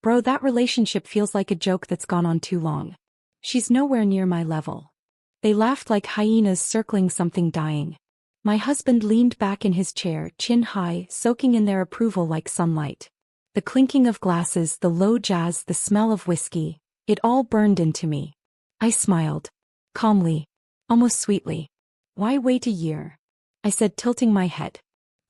Bro, that relationship feels like a joke that's gone on too long. She's nowhere near my level. They laughed like hyenas circling something dying. My husband leaned back in his chair, chin high, soaking in their approval like sunlight. The clinking of glasses, the low jazz, the smell of whiskey, it all burned into me. I smiled. Calmly. Almost sweetly. Why wait a year? I said, tilting my head.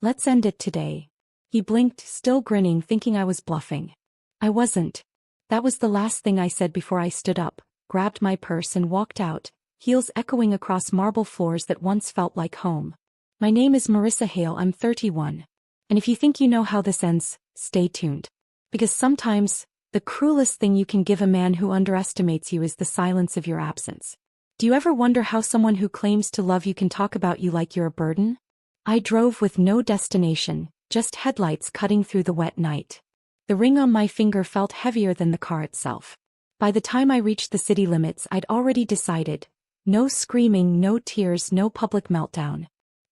Let's end it today. He blinked, still grinning, thinking I was bluffing. I wasn't. That was the last thing I said before I stood up, grabbed my purse and walked out, heels echoing across marble floors that once felt like home. My name is Marissa Hale, I'm 31. And if you think you know how this ends, stay tuned. Because sometimes, the cruelest thing you can give a man who underestimates you is the silence of your absence. Do you ever wonder how someone who claims to love you can talk about you like you're a burden? I drove with no destination, just headlights cutting through the wet night. The ring on my finger felt heavier than the car itself. By the time I reached the city limits, I'd already decided. No screaming, no tears, no public meltdown.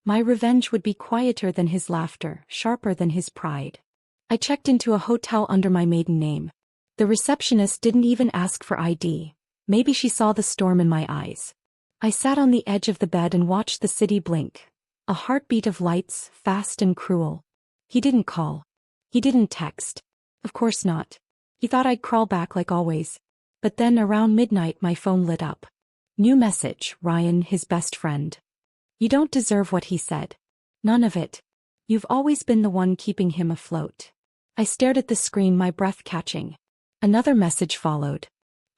My revenge would be quieter than his laughter, sharper than his pride. I checked into a hotel under my maiden name. The receptionist didn't even ask for ID. Maybe she saw the storm in my eyes. I sat on the edge of the bed and watched the city blink. A heartbeat of lights, fast and cruel. He didn't call. He didn't text. Of course not. He thought I'd crawl back like always. But then around midnight my phone lit up. New message, Ryan, his best friend. You don't deserve what he said. None of it. You've always been the one keeping him afloat. I stared at the screen, my breath catching. Another message followed.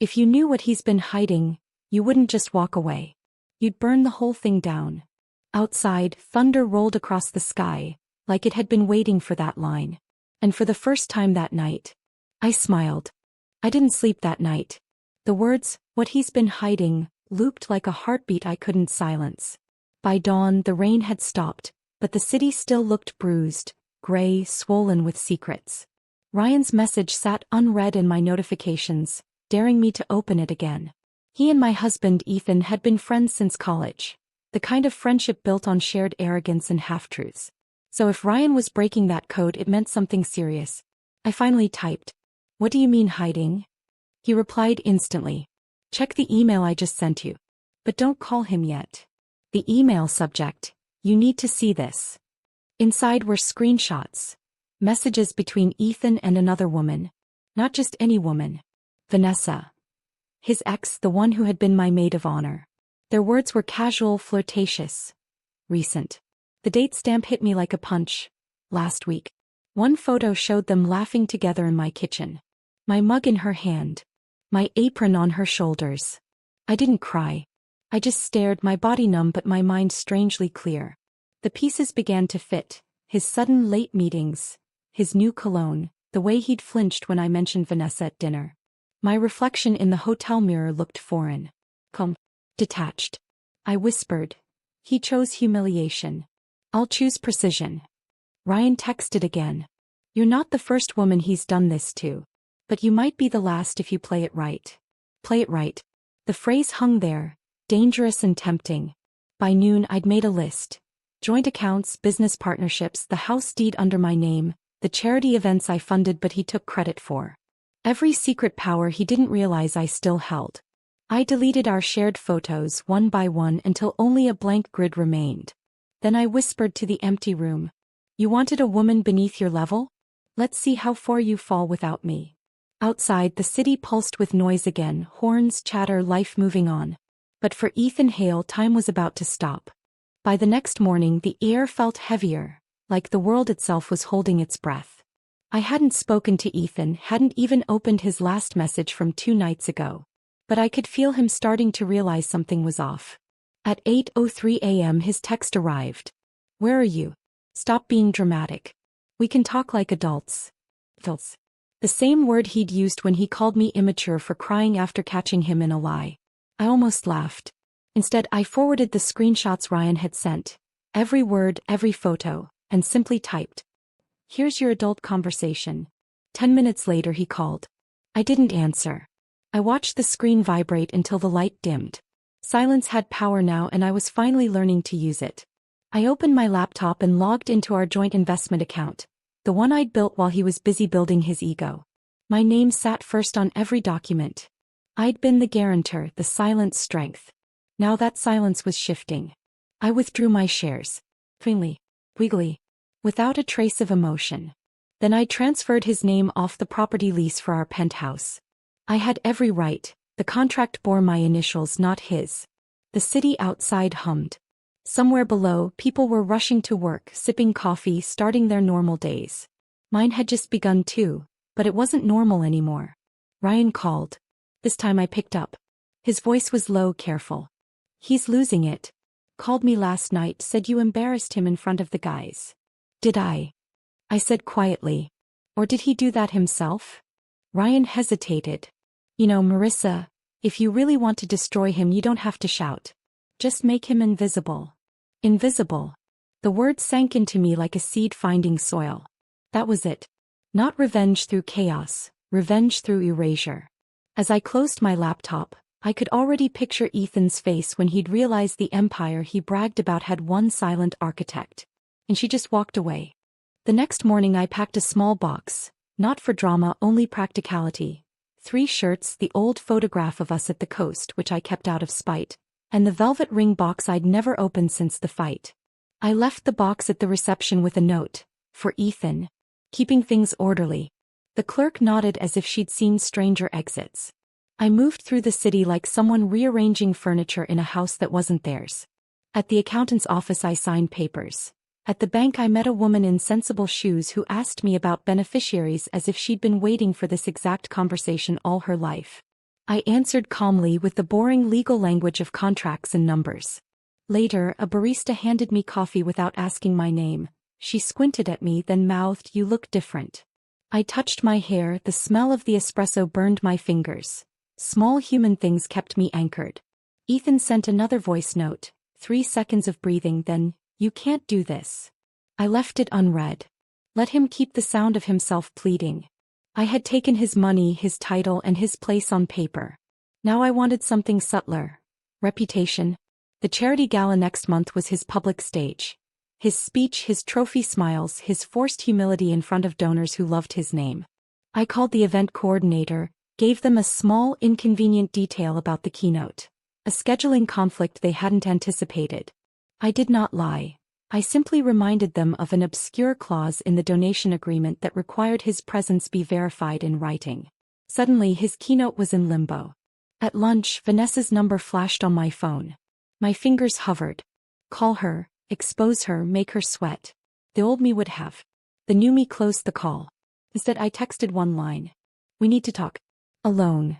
If you knew what he's been hiding, you wouldn't just walk away. You'd burn the whole thing down. Outside, thunder rolled across the sky, like it had been waiting for that line. And for the first time that night, I smiled. I didn't sleep that night. The words, what he's been hiding, looped like a heartbeat I couldn't silence. By dawn, the rain had stopped, but the city still looked bruised, gray, swollen with secrets. Ryan's message sat unread in my notifications, daring me to open it again. He and my husband Ethan had been friends since college, the kind of friendship built on shared arrogance and half-truths. So if Ryan was breaking that code, it meant something serious. I finally typed, "What do you mean hiding?" He replied instantly, "Check the email I just sent you. But don't call him yet." The email subject, "You need to see this." Inside were screenshots. Messages between Ethan and another woman. Not just any woman. Vanessa. His ex, the one who had been my maid of honor. Their words were casual, flirtatious. Recent. The date stamp hit me like a punch. Last week. One photo showed them laughing together in my kitchen. My mug in her hand. My apron on her shoulders. I didn't cry. I just stared, my body numb but my mind strangely clear. The pieces began to fit. His sudden late meetings. His new cologne. The way he'd flinched when I mentioned Vanessa at dinner. My reflection in the hotel mirror looked foreign. Detached. I whispered. He chose humiliation. I'll choose precision. Ryan texted again. You're not the first woman he's done this to. But you might be the last if you play it right. Play it right. The phrase hung there, dangerous and tempting. By noon I'd made a list. Joint accounts, business partnerships, the house deed under my name, the charity events I funded but he took credit for. Every secret power he didn't realize I still held. I deleted our shared photos one by one until only a blank grid remained. Then I whispered to the empty room. You wanted a woman beneath your level? Let's see how far you fall without me. Outside, the city pulsed with noise again, horns, chatter, life moving on. But for Ethan Hale, time was about to stop. By the next morning, the air felt heavier, like the world itself was holding its breath. I hadn't spoken to Ethan, hadn't even opened his last message from 2 nights ago. But I could feel him starting to realize something was off. At 8:03 a.m. his text arrived. Where are you? Stop being dramatic. We can talk like adults. The same word he'd used when he called me immature for crying after catching him in a lie. I almost laughed. Instead, I forwarded the screenshots Ryan had sent. Every word, every photo, and simply typed. Here's your adult conversation. 10 minutes later he called. I didn't answer. I watched the screen vibrate until the light dimmed. Silence had power now and I was finally learning to use it. I opened my laptop and logged into our joint investment account, the one I'd built while he was busy building his ego. My name sat first on every document. I'd been the guarantor, the silent strength. Now that silence was shifting. I withdrew my shares. Cleanly. Wiggly. Without a trace of emotion. Then I transferred his name off the property lease for our penthouse. I had every right. The contract bore my initials, not his. The city outside hummed. Somewhere below, people were rushing to work, sipping coffee, starting their normal days. Mine had just begun too, but it wasn't normal anymore. Ryan called. This time I picked up. His voice was low, careful. He's losing it. Called me last night, said you embarrassed him in front of the guys. Did I? I said quietly. Or did he do that himself? Ryan hesitated. You know, Marissa, if you really want to destroy him, you don't have to shout. Just make him invisible. Invisible. The word sank into me like a seed finding soil. That was it. Not revenge through chaos, revenge through erasure. As I closed my laptop, I could already picture Ethan's face when he'd realized the empire he bragged about had one silent architect. And she just walked away. The next morning I packed a small box, not for drama, only practicality. 3 shirts, the old photograph of us at the coast which I kept out of spite, and the velvet ring box I'd never opened since the fight. I left the box at the reception with a note, for Ethan, keeping things orderly. The clerk nodded as if she'd seen stranger exits. I moved through the city like someone rearranging furniture in a house that wasn't theirs. At the accountant's office I signed papers. At the bank I met a woman in sensible shoes who asked me about beneficiaries as if she'd been waiting for this exact conversation all her life. I answered calmly with the boring legal language of contracts and numbers. Later, a barista handed me coffee without asking my name. She squinted at me, then mouthed, "You look different." I touched my hair, the smell of the espresso burned my fingers. Small human things kept me anchored. Ethan sent another voice note, 3 seconds of breathing, then, "You can't do this." I left it unread. Let him keep the sound of himself pleading. I had taken his money, his title, and his place on paper. Now I wanted something subtler. Reputation. The charity gala next month was his public stage. His speech, his trophy smiles, his forced humility in front of donors who loved his name. I called the event coordinator, gave them a small, inconvenient detail about the keynote. A scheduling conflict they hadn't anticipated. I did not lie. I simply reminded them of an obscure clause in the donation agreement that required his presence be verified in writing. Suddenly his keynote was in limbo. At lunch, Vanessa's number flashed on my phone. My fingers hovered. Call her, expose her, make her sweat. The old me would have. The new me closed the call. Instead I texted one line. "We need to talk. Alone."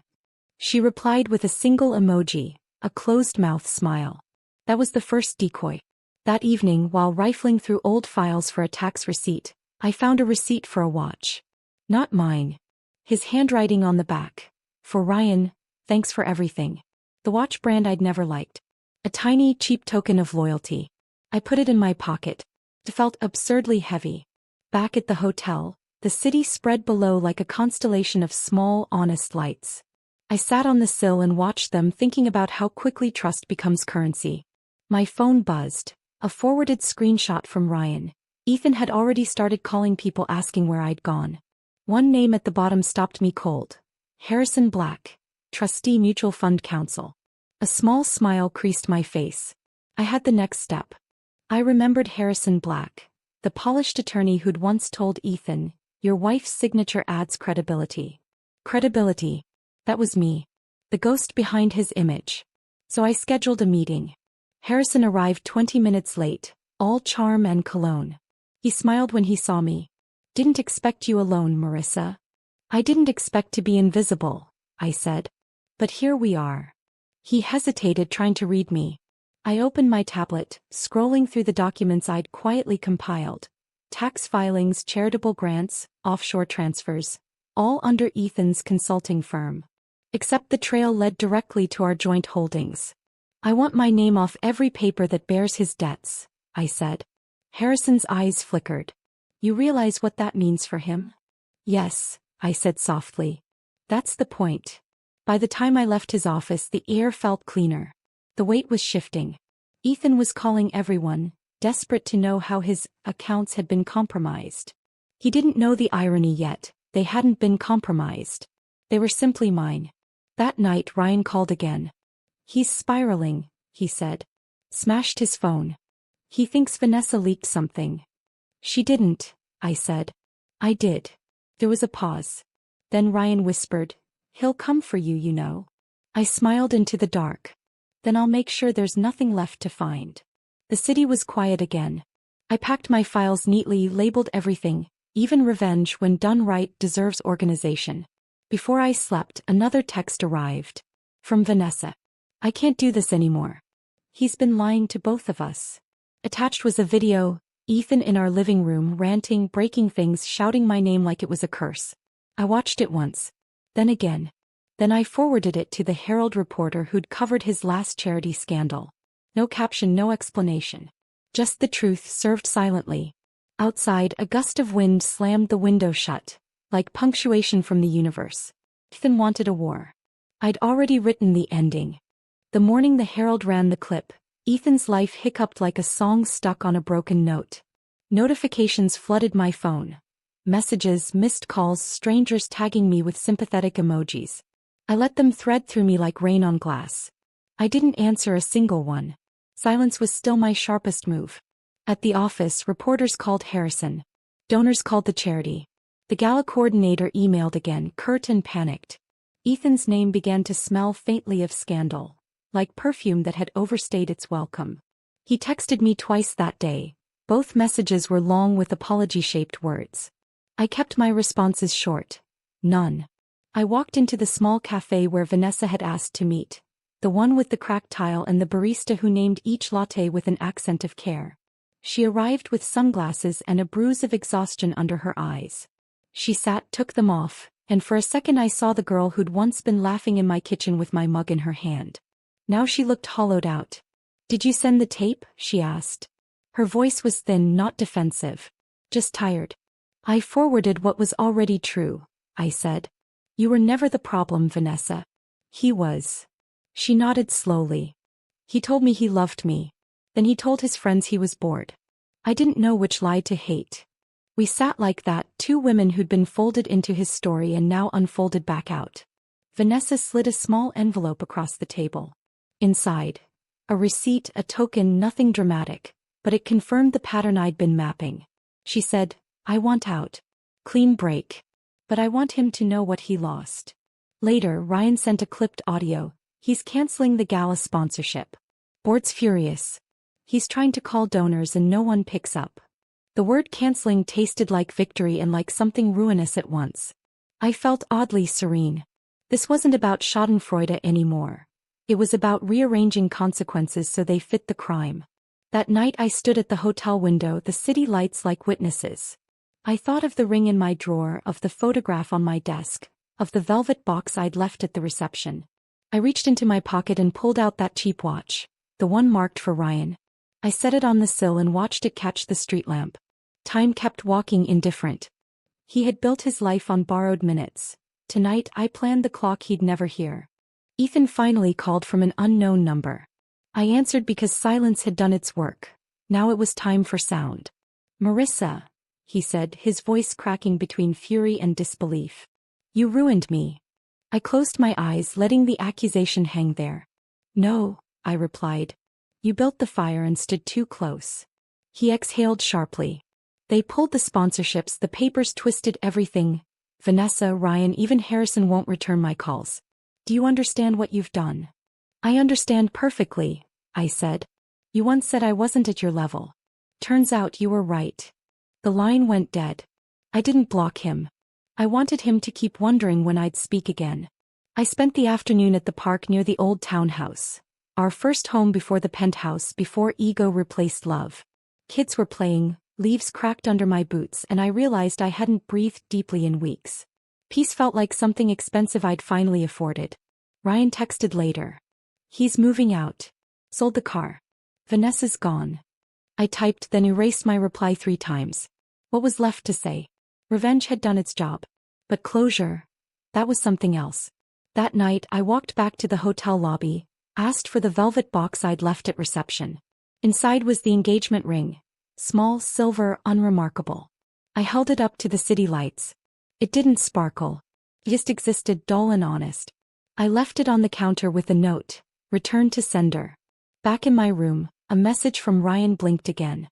She replied with a single emoji, a closed-mouth smile. That was the first decoy. That evening, while rifling through old files for a tax receipt, I found a receipt for a watch. Not mine. His handwriting on the back. For Ryan, thanks for everything. The watch brand I'd never liked. A tiny, cheap token of loyalty. I put it in my pocket. It felt absurdly heavy. Back at the hotel, the city spread below like a constellation of small, honest lights. I sat on the sill and watched them, thinking about how quickly trust becomes currency. My phone buzzed. A forwarded screenshot from Ryan. Ethan had already started calling people asking where I'd gone. One name at the bottom stopped me cold. Harrison Black, Trustee Mutual Fund Counsel. A small smile creased my face. I had the next step. I remembered Harrison Black, the polished attorney who'd once told Ethan, "Your wife's signature adds credibility." Credibility. That was me. The ghost behind his image. So I scheduled a meeting. Harrison arrived 20 minutes late, all charm and cologne. He smiled when he saw me. "Didn't expect you alone, Marissa." "I didn't expect to be invisible," I said. "But here we are." He hesitated, trying to read me. I opened my tablet, scrolling through the documents I'd quietly compiled. Tax filings, charitable grants, offshore transfers, all under Ethan's consulting firm. Except the trail led directly to our joint holdings. "I want my name off every paper that bears his debts," I said. Harrison's eyes flickered. "You realize what that means for him?" "Yes," I said softly. "That's the point." By the time I left his office, the air felt cleaner. The weight was shifting. Ethan was calling everyone, desperate to know how his accounts had been compromised. He didn't know the irony yet. They hadn't been compromised. They were simply mine. That night Ryan called again. He's spiraling, he said. Smashed his phone. He thinks Vanessa leaked something. She didn't, I said. I did. There was a pause. Then Ryan whispered, he'll come for you, you know. I smiled into the dark. Then I'll make sure there's nothing left to find. The city was quiet again. I packed my files neatly, labeled everything. Even revenge when done right deserves organization. Before I slept, another text arrived. From Vanessa. I can't do this anymore. He's been lying to both of us. Attached was a video, Ethan in our living room ranting, breaking things, shouting my name like it was a curse. I watched it once. Then again. Then I forwarded it to the Herald reporter who'd covered his last charity scandal. No caption, no explanation. Just the truth served silently. Outside, a gust of wind slammed the window shut, like punctuation from the universe. Ethan wanted a war. I'd already written the ending. The morning the Herald ran the clip, Ethan's life hiccuped like a song stuck on a broken note. Notifications flooded my phone. Messages, missed calls, strangers tagging me with sympathetic emojis. I let them thread through me like rain on glass. I didn't answer a single one. Silence was still my sharpest move. At the office, reporters called Harrison. Donors called the charity. The gala coordinator emailed again, curt and panicked. Ethan's name began to smell faintly of scandal, like perfume that had overstayed its welcome. He texted me twice that day. Both messages were long with apology-shaped words. I kept my responses short. None. I walked into the small cafe where Vanessa had asked to meet. The one with the cracked tile and the barista who named each latte with an accent of care. She arrived with sunglasses and a bruise of exhaustion under her eyes. She sat, took them off, and for a second I saw the girl who'd once been laughing in my kitchen with my mug in her hand. Now she looked hollowed out. Did you send the tape? She asked. Her voice was thin, not defensive. Just tired. I forwarded what was already true, I said. You were never the problem, Vanessa. He was. She nodded slowly. He told me he loved me. Then he told his friends he was bored. I didn't know which lie to hate. We sat like that, two women who'd been folded into his story and now unfolded back out. Vanessa slid a small envelope across the table. Inside. A receipt, a token, nothing dramatic, but it confirmed the pattern I'd been mapping. She said, I want out. Clean break. But I want him to know what he lost. Later, Ryan sent a clipped audio. He's canceling the gala sponsorship. Board's furious. He's trying to call donors and no one picks up. The word canceling tasted like victory and like something ruinous at once. I felt oddly serene. This wasn't about schadenfreude anymore. It was about rearranging consequences so they fit the crime. That night I stood at the hotel window, the city lights like witnesses. I thought of the ring in my drawer, of the photograph on my desk, of the velvet box I'd left at the reception. I reached into my pocket and pulled out that cheap watch, the one marked for Ryan. I set it on the sill and watched it catch the street lamp. Time kept walking indifferent. He had built his life on borrowed minutes. Tonight I planned the clock he'd never hear. Ethan finally called from an unknown number. I answered because silence had done its work. Now it was time for sound. Marissa, he said, his voice cracking between fury and disbelief. You ruined me. I closed my eyes, letting the accusation hang there. No, I replied. You built the fire and stood too close. He exhaled sharply. They pulled the sponsorships, the papers twisted everything. Vanessa, Ryan, even Harrison won't return my calls. Do you understand what you've done? I understand perfectly, I said. You once said I wasn't at your level. Turns out you were right. The line went dead. I didn't block him. I wanted him to keep wondering when I'd speak again. I spent the afternoon at the park near the old townhouse. Our first home before the penthouse, before ego replaced love. Kids were playing, leaves cracked under my boots, and I realized I hadn't breathed deeply in weeks. Peace felt like something expensive I'd finally afforded. Ryan texted later. He's moving out. Sold the car. Vanessa's gone. I typed, then erased my reply 3 times. What was left to say? Revenge had done its job. But closure, that was something else. That night I walked back to the hotel lobby, asked for the velvet box I'd left at reception. Inside was the engagement ring. Small, silver, unremarkable. I held it up to the city lights. It didn't sparkle. It just existed dull and honest. I left it on the counter with a note, "Return to sender." Back in my room, a message from Ryan blinked again.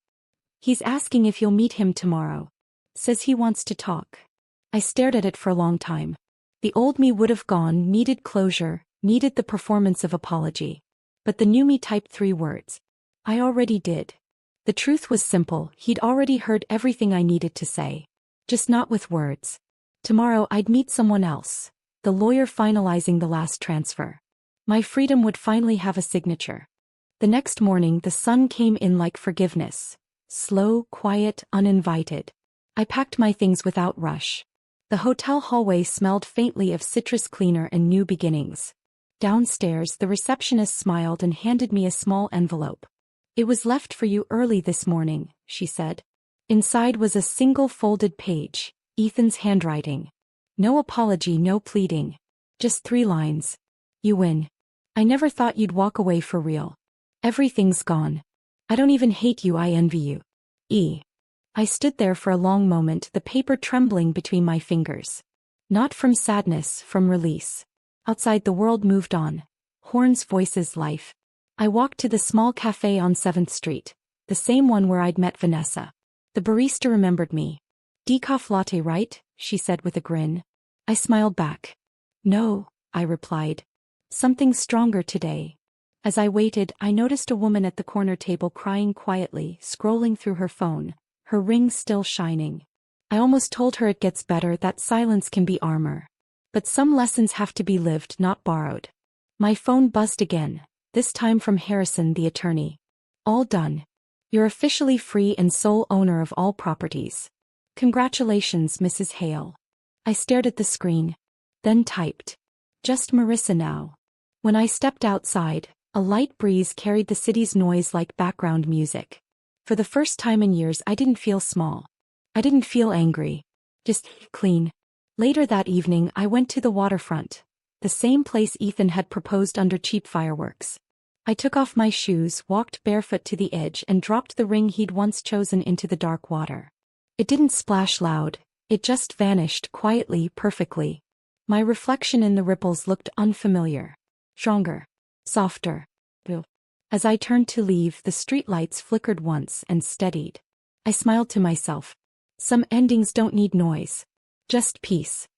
He's asking if you'll meet him tomorrow. Says he wants to talk. I stared at it for a long time. The old me would have gone, needed closure, needed the performance of apology. But the new me typed 3 words. I already did. The truth was simple, he'd already heard everything I needed to say. Just not with words. Tomorrow I'd meet someone else, the lawyer finalizing the last transfer. My freedom would finally have a signature. The next morning the sun came in like forgiveness. Slow, quiet, uninvited. I packed my things without rush. The hotel hallway smelled faintly of citrus cleaner and new beginnings. Downstairs the receptionist smiled and handed me a small envelope. "It was left for you early this morning," she said. Inside was a single folded page, Ethan's handwriting. No apology, no pleading. Just 3 lines. "You win. I never thought you'd walk away for real. Everything's gone. I don't even hate you, I envy you. E." I stood there for a long moment, the paper trembling between my fingers. Not from sadness, from release. Outside the world moved on. Horns, voices, life. I walked to the small cafe on 7th Street, the same one where I'd met Vanessa. The barista remembered me. "Decaf latte, right?" she said with a grin. I smiled back. "No," I replied. "Something stronger today." As I waited, I noticed a woman at the corner table crying quietly, scrolling through her phone, her ring still shining. I almost told her it gets better, that silence can be armor. But some lessons have to be lived, not borrowed. My phone buzzed again, this time from Harrison, the attorney. "All done. You're officially free and sole owner of all properties. Congratulations, Mrs. Hale." I stared at the screen, then typed. "Just Marissa now." When I stepped outside, a light breeze carried the city's noise like background music. For the first time in years I didn't feel small. I didn't feel angry. Just clean. Later that evening I went to the waterfront, the same place Ethan had proposed under cheap fireworks. I took off my shoes, walked barefoot to the edge and dropped the ring he'd once chosen into the dark water. It didn't splash loud, it just vanished quietly, perfectly. My reflection in the ripples looked unfamiliar. Stronger. Softer. As I turned to leave, the streetlights flickered once and steadied. I smiled to myself. Some endings don't need noise. Just peace.